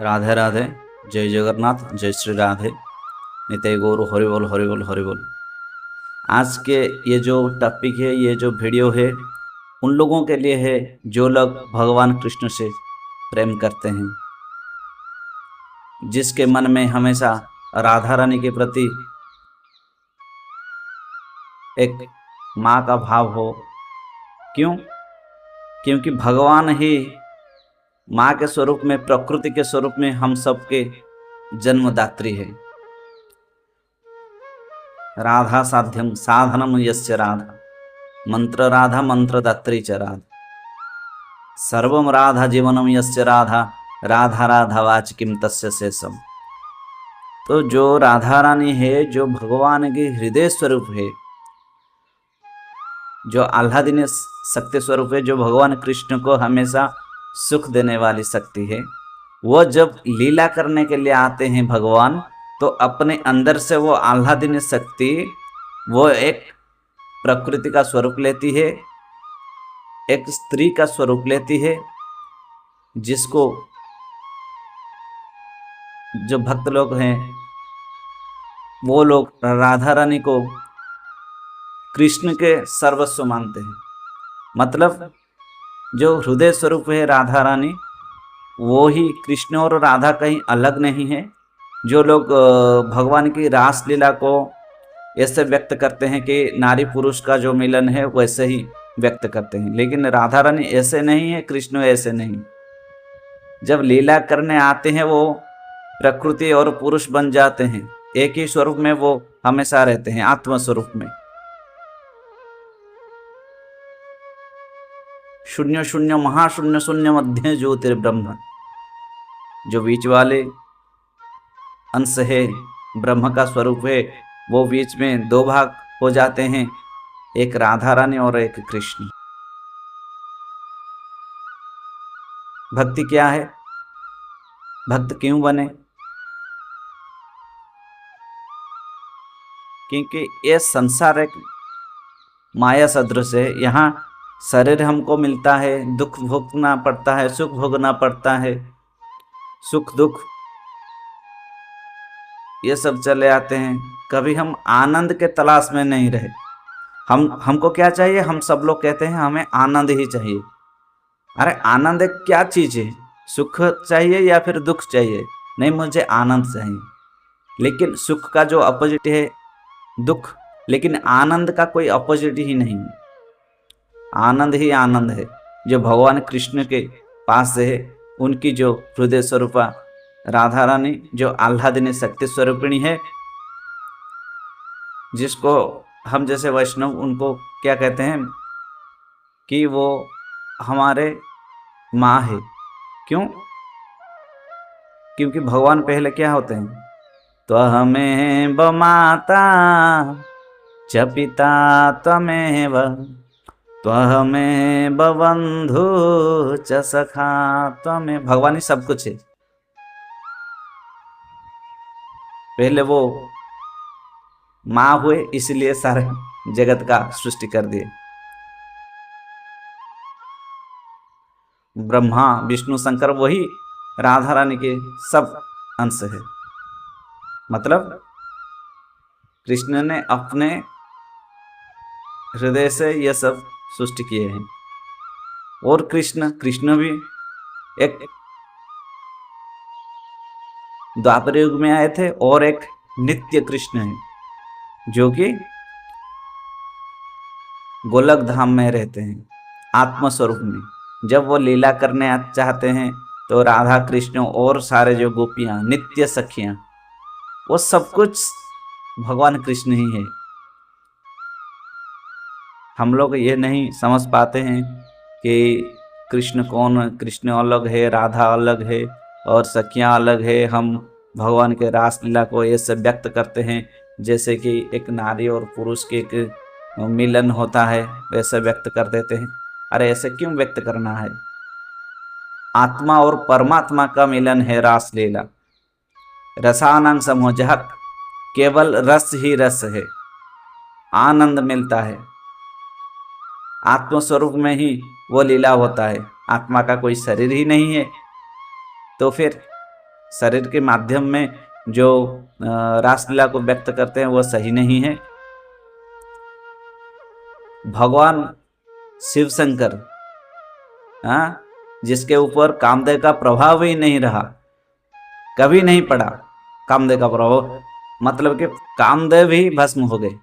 राधे राधे। जय जगन्नाथ, जय श्री राधे। नित्य गौर, हरि बोल हरि बोल हरि बोल। आज के ये जो टॉपिक है, ये जो वीडियो है, उन लोगों के लिए है जो लोग भगवान कृष्ण से प्रेम करते हैं, जिसके मन में हमेशा राधा रानी के प्रति एक माँ का भाव हो। क्यों? क्योंकि भगवान ही माँ के स्वरूप में, प्रकृति के स्वरूप में हम सबके जन्मदात्री है। राधा साध्यम साधनम यस्य राधा, मंत्र राधा मंत्रदात्री च राधा, सर्वम राधा जीवनम यस्य राधा, राधा राधा वाच किम तस्य शेषम। तो जो राधा रानी है, जो भगवान के हृदय स्वरूप है, जो आह्लादिनी शक्ति स्वरूप है, जो भगवान कृष्ण को हमेशा सुख देने वाली शक्ति है, वो जब लीला करने के लिए आते हैं भगवान, तो अपने अंदर से वो आह्लादिनी शक्ति वो एक प्रकृति का स्वरूप लेती है, एक स्त्री का स्वरूप लेती है, जिसको जो भक्त लोग हैं वो लोग राधा रानी को कृष्ण के सर्वस्व मानते हैं। मतलब जो हृदय स्वरूप है राधा रानी, वो ही कृष्ण और राधा कहीं अलग नहीं है। जो लोग भगवान की रास लीला को ऐसे व्यक्त करते हैं कि नारी पुरुष का जो मिलन है वैसे ही व्यक्त करते हैं, लेकिन राधा रानी ऐसे नहीं है, कृष्ण ऐसे नहीं। जब लीला करने आते हैं वो प्रकृति और पुरुष बन जाते हैं, एक ही स्वरूप में वो हमेशा रहते हैं, आत्म स्वरूप में। शून्य शून्य महाशून्य शून्य मध्य ज्योतिर्ब्रह्म, जो बीच वाले अंश है, ब्रह्म का स्वरूप है, वो बीच में दो भाग हो जाते हैं, एक राधा रानी और एक कृष्ण। भक्ति क्या है? भक्त क्यों बने? क्योंकि ये संसार एक माया सदृश है। यहाँ शरीर हमको मिलता है, दुख भोगना पड़ता है, सुख भोगना पड़ता है, सुख दुख ये सब चले आते हैं। कभी हम आनंद के तलाश में नहीं रहे। हमको क्या चाहिए? हम सब लोग कहते हैं हमें आनंद ही चाहिए। अरे आनंद एक क्या चीज़ है? सुख चाहिए या फिर दुख चाहिए? नहीं, मुझे आनंद चाहिए। लेकिन सुख का जो अपोजिट है दुख, लेकिन आनंद का कोई अपोजिट ही नहीं है। आनंद ही आनंद है जो भगवान कृष्ण के पास है। उनकी जो हृदय स्वरूपा राधा रानी, जो आह्लादिनी शक्ति स्वरूपिणी है, जिसको हम जैसे वैष्णव उनको क्या कहते हैं कि वो हमारे माँ है। क्यों? क्योंकि भगवान पहले क्या होते हैं? त्वमेव माता च पिता त्वमेव, त्वमेव बंधु च सखा त्वमेव। भगवान ही सब कुछ है। पहले वो माँ हुए, इसलिए सारे जगत का सृष्टि कर दिए। ब्रह्मा विष्णु शंकर वही राधा रानी के सब अंश है। मतलब कृष्ण ने अपने हृदय से यह सब सृष्टि किए हैं। और कृष्ण भी एक द्वापर युग में आए थे, और एक नित्य कृष्ण है जो कि गोलक धाम में रहते हैं, आत्म स्वरूप में। जब वो लीला करने चाहते हैं तो राधा कृष्ण और सारे जो गोपियां, नित्य सखियां, वो सब कुछ भगवान कृष्ण ही है। हम लोग ये नहीं समझ पाते हैं कि कृष्ण कौन, कृष्ण अलग है, राधा अलग है और सखियां अलग है। हम भगवान के रास लीला को ऐसे व्यक्त करते हैं जैसे कि एक नारी और पुरुष के एक मिलन होता है, वैसे व्यक्त कर देते हैं। अरे ऐसे क्यों व्यक्त करना है? आत्मा और परमात्मा का मिलन है रास लीला। रसानां समोजः, केवल रस ही रस है, आनंद मिलता है। आत्म स्वरूप में ही वो लीला होता है। आत्मा का कोई शरीर ही नहीं है, तो फिर शरीर के माध्यम में जो रासलीला को व्यक्त करते हैं वह सही नहीं है। भगवान शिव शंकर, हाँ, जिसके ऊपर कामदेव का प्रभाव ही नहीं रहा, कभी नहीं पड़ा कामदेव का प्रभाव, मतलब कि कामदेव ही भस्म हो गए।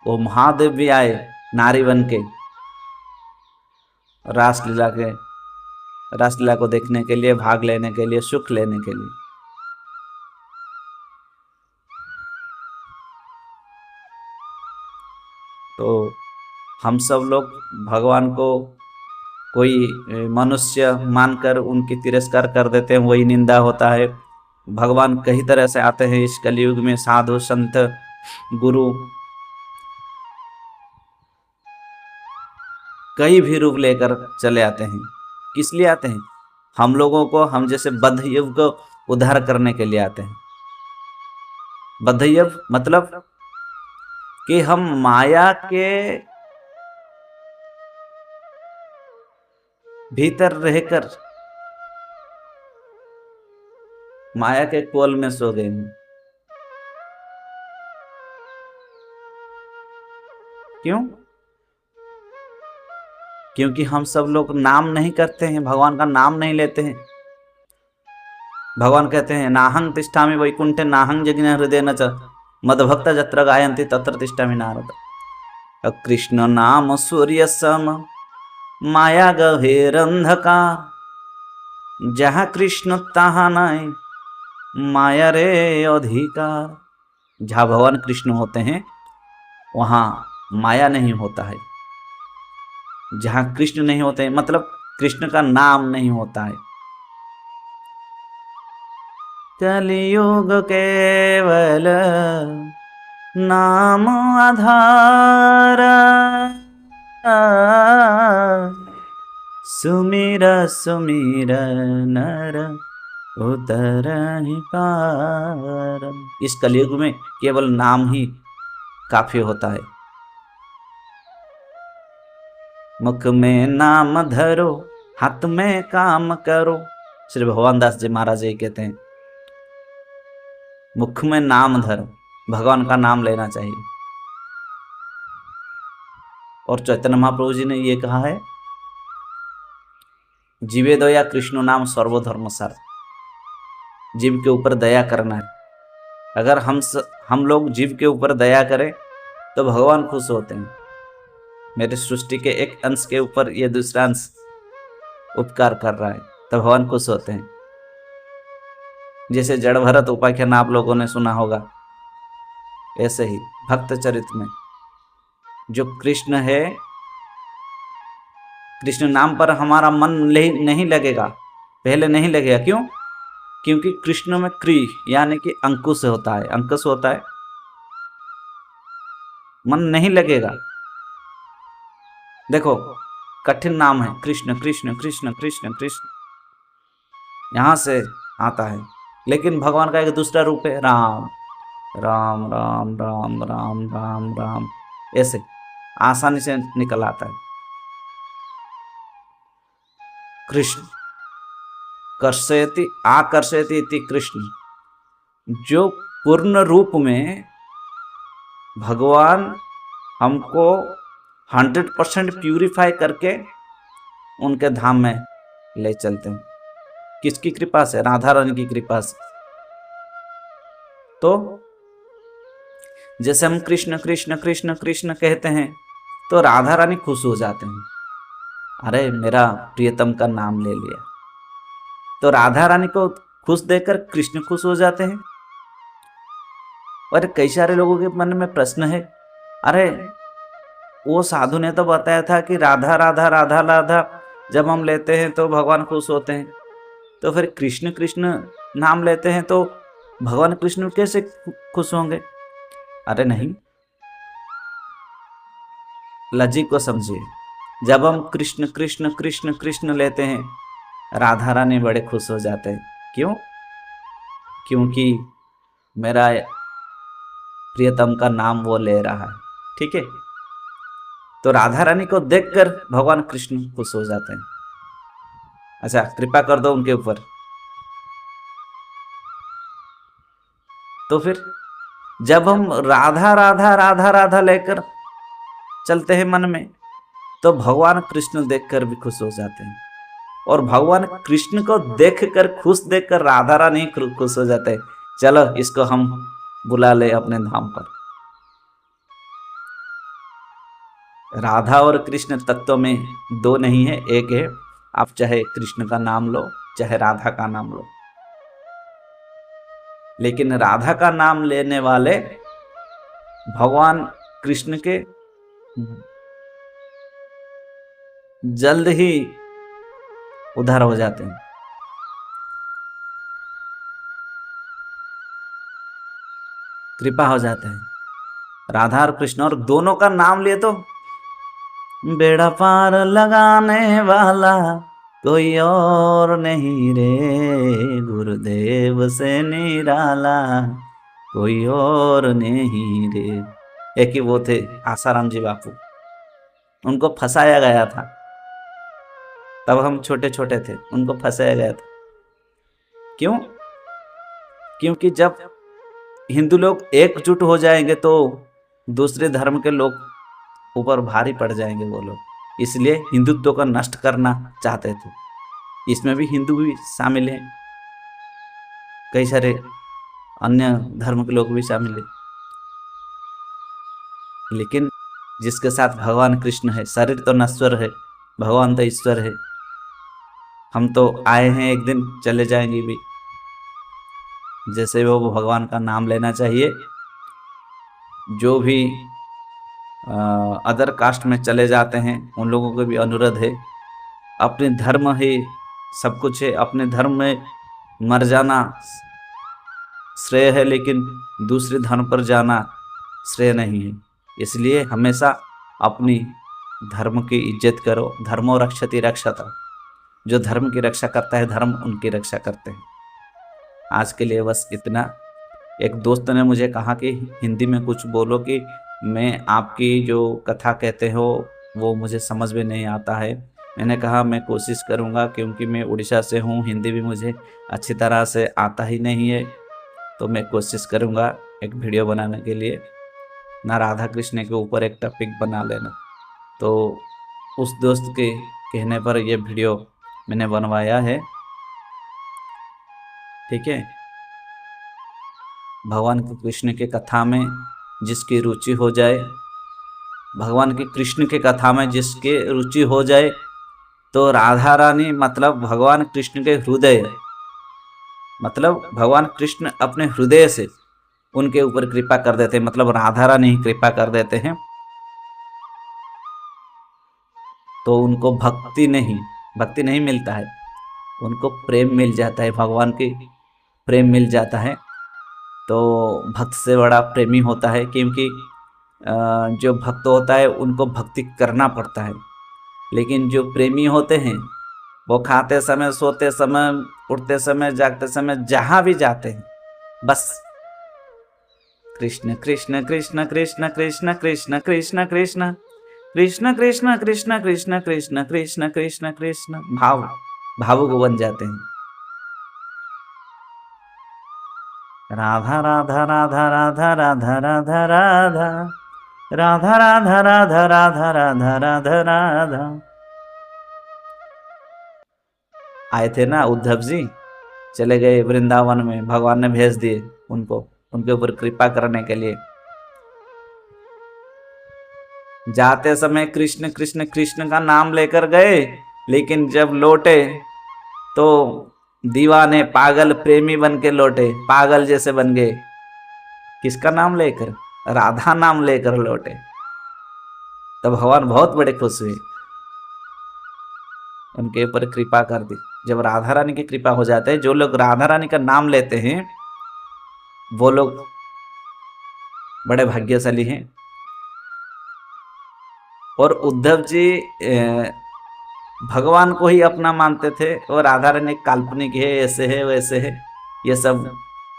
वो महादेव भी आए नारी बन के रासलीला को देखने के लिए, भाग लेने के लिए, सुख लेने के लिए। तो हम सब लोग भगवान को कोई मनुष्य मानकर उनकी तिरस्कार कर देते हैं, वही निंदा होता है। भगवान कई तरह से आते हैं इस कलयुग में, साधु संत गुरु कई भी रूप लेकर चले आते हैं। किस लिए आते हैं? हम लोगों को, हम जैसे बद्ध युग को उद्धार करने के लिए आते हैं। बद्ध युग मतलब कि हम माया के भीतर रहकर माया के कोल में सो गए हैं। क्यों? क्योंकि हम सब लोग नाम नहीं करते हैं, भगवान का नाम नहीं लेते हैं। भगवान कहते हैं नाहं तिष्ठामि वैकुंठे नाहं जगिन हृदय न च मदभक्त जत्र गायन्ति तत्र तिष्ठामि नारद। कृष्ण नाम सूर्य सम माया गभीर अंधकार, जहाँ कृष्ण तहाँ नहीं माया रे अधिकार। जहाँ भगवान कृष्ण होते हैं वहाँ माया नहीं होता है। जहाँ कृष्ण नहीं होते हैं मतलब कृष्ण का नाम नहीं होता है। कलियुग केवल नाम आधार, सुमिर सुमिर नर उतरहि पार। इस कलयुग में केवल नाम ही काफी होता है। मुख में नाम धरो हाथ में काम करो, श्री भगवान दास जी महाराज ये कहते हैं। मुख में नाम धरो, भगवान का नाम लेना चाहिए। और चैतन्य महाप्रभु जी ने ये कहा है, जीवे दया कृष्ण नाम सर्वधर्म सार। जीव के ऊपर दया करना है। अगर हम लोग जीव के ऊपर दया करें तो भगवान खुश होते हैं। मेरे सृष्टि के एक अंश के ऊपर ये दूसरा अंश उपकार कर रहा है तो भगवान खुश होते हैं। जैसे जड़ भरत उपाख्यान आप लोगों ने सुना होगा, ऐसे ही भक्त चरित में जो कृष्ण है, कृष्ण नाम पर हमारा मन नहीं लगेगा, पहले नहीं लगेगा। क्यों? क्योंकि कृष्ण में क्री यानी कि अंकुश होता है, अंकुश होता है, मन नहीं लगेगा। देखो कठिन नाम है कृष्ण कृष्ण कृष्ण कृष्ण कृष्ण, यहां से आता है। लेकिन भगवान का एक दूसरा रूप है राम राम राम राम राम राम राम, ऐसे आसानी से निकल आता है। कृष्ण कर्षयति आकर्षयति इति कृष्ण, जो पूर्ण रूप में भगवान हमको 100% प्यूरिफाई करके उनके धाम में ले चलते हैं। किसकी कृपा से? राधा रानी की कृपा से। तो जैसे हम कृष्ण कृष्ण कृष्ण कृष्ण कहते हैं तो राधा रानी खुश हो जाते हैं, अरे मेरा प्रियतम का नाम ले लिया। तो राधा रानी को खुश देकर कृष्ण खुश हो जाते हैं। और कई सारे लोगों के मन में प्रश्न है, अरे वो साधु ने तो बताया था कि राधा राधा राधा राधा जब हम लेते हैं तो भगवान खुश होते हैं, तो फिर कृष्ण कृष्ण नाम लेते हैं तो भगवान कृष्ण कैसे खुश होंगे? अरे नहीं, लॉजिक को समझिए। जब हम कृष्ण कृष्ण कृष्ण कृष्ण लेते हैं, राधा रानी बड़े खुश हो जाते हैं। क्यों? क्योंकि मेरा प्रियतम का नाम वो ले रहा है। ठीक है, तो राधा रानी को देखकर भगवान कृष्ण खुश हो जाते हैं। अच्छा कृपा कर दो उनके ऊपर। तो फिर जब हम राधा राधा राधा राधा लेकर चलते हैं मन में, तो भगवान कृष्ण देखकर भी खुश हो जाते हैं, और भगवान कृष्ण को देखकर खुश देखकर राधा रानी खुश हो जाते हैं। चलो इसको हम बुला ले अपने धाम पर। राधा और कृष्ण तत्व में दो नहीं है, एक है। आप चाहे कृष्ण का नाम लो चाहे राधा का नाम लो, लेकिन राधा का नाम लेने वाले भगवान कृष्ण के जल्द ही उद्धार हो जाते हैं, कृपा हो जाते हैं। राधा और कृष्ण, और दोनों का नाम लिए तो बेड़ा पार लगाने वाला कोई और नहीं रे, गुरुदेव से निराला कोई और नहीं रे। एक ही वो थे आसाराम जी बापू, उनको फंसाया गया था, तब हम छोटे छोटे थे, उनको फंसाया गया था। क्यों? क्योंकि जब हिंदू लोग एकजुट हो जाएंगे तो दूसरे धर्म के लोग ऊपर भारी पड़ जाएंगे वो लोग, इसलिए हिंदुत्व को नष्ट करना चाहते थे। इसमें भी हिंदू भी शामिल हैं, कई सारे अन्य धर्म के लोग भी शामिल हैं, लेकिन जिसके साथ भगवान कृष्ण है, शरीर तो नश्वर है, भगवान तो ईश्वर है। हम तो आए हैं, एक दिन चले जाएंगे भी, जैसे वो भगवान का नाम लेना चाहिए। जो भी अदर कास्ट में चले जाते हैं उन लोगों को भी अनुरोध है, अपने धर्म ही सब कुछ है, अपने धर्म में मर जाना श्रेय है, लेकिन दूसरे धर्म पर जाना श्रेय नहीं है। इसलिए हमेशा अपनी धर्म की इज्जत करो। धर्मो रक्षति रक्षता, जो धर्म की रक्षा करता है धर्म उनकी रक्षा करते हैं। आज के लिए बस इतना। एक दोस्त ने मुझे कहा कि हिंदी में कुछ बोलो, कि मैं आपकी जो कथा कहते हो वो मुझे समझ में नहीं आता है। मैंने कहा मैं कोशिश करूँगा, क्योंकि मैं उड़ीसा से हूँ, हिंदी भी मुझे अच्छी तरह से आता ही नहीं है, तो मैं कोशिश करूँगा एक वीडियो बनाने के लिए। ना राधा कृष्ण के ऊपर एक टॉपिक बना लेना। तो उस दोस्त के कहने पर यह वीडियो मैंने बनवाया है, ठीक है। भगवान के कृष्ण के कथा में जिसकी रुचि हो जाए, भगवान के कृष्ण के कथा में जिसके रुचि हो जाए, तो राधा रानी मतलब भगवान कृष्ण के हृदय, मतलब भगवान कृष्ण अपने हृदय से उनके ऊपर कृपा कर देते हैं, मतलब राधा रानी ही कृपा कर देते हैं। तो उनको भक्ति नहीं मिलता है, उनको प्रेम मिल जाता है, भगवान के प्रेम मिल जाता है। तो भक्त से बड़ा प्रेमी होता है, क्योंकि जो भक्त होता है उनको भक्ति करना पड़ता है, लेकिन जो प्रेमी होते हैं वो खाते समय, सोते समय, उठते समय, जागते समय, जहाँ भी जाते हैं बस कृष्ण कृष्ण कृष्ण कृष्ण कृष्ण कृष्ण कृष्ण कृष्ण कृष्ण कृष्ण कृष्ण कृष्ण कृष्ण कृष्ण कृष्ण कृष्ण भावुक बन जाते हैं। राधा राधा राधा राधा राधा राधा राधा राधा राधा राधा राधा राधा राधा राधा। आए थे ना उद्धव जी, चले गए वृंदावन में, भगवान ने भेज दिए उनको, उनके ऊपर कृपा करने के लिए। जाते समय कृष्ण कृष्ण कृष्ण का नाम लेकर गए, लेकिन जब लौटे तो दीवाने पागल प्रेमी बन के लौटे, पागल जैसे बन गए। किसका नाम लेकर? राधा नाम लेकर लौटे। तब भगवान बहुत बड़े खुश हुए, उनके ऊपर कृपा कर दी। जब राधा रानी की कृपा हो जाते है, जो लोग राधा रानी का नाम लेते हैं वो लोग बड़े भाग्यशाली हैं। और उद्धव जी भगवान को ही अपना मानते थे, और राधा रानी काल्पनिक है, ऐसे है वैसे है, ये सब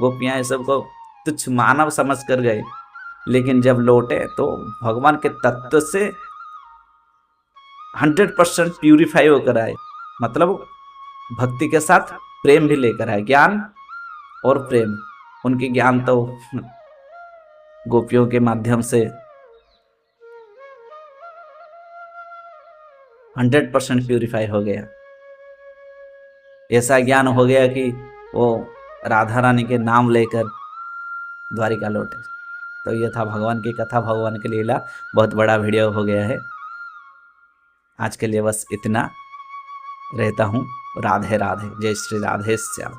गोपियां ये सब को तुच्छ मानव समझ कर गए। लेकिन जब लौटे तो भगवान के तत्व से 100% प्यूरिफाई होकर आए, मतलब भक्ति के साथ प्रेम भी लेकर आए, ज्ञान और प्रेम। उनकी ज्ञान तो गोपियों के माध्यम से 100% प्यूरिफाई हो गया। ऐसा ज्ञान हो गया कि वो राधा रानी के नाम लेकर द्वारिका लौटे। तो ये था भगवान की कथा, भगवान की लीला। बहुत बड़ा वीडियो हो गया है, आज के लिए बस इतना। रहता हूँ। राधे राधे। जय श्री राधे श्याम।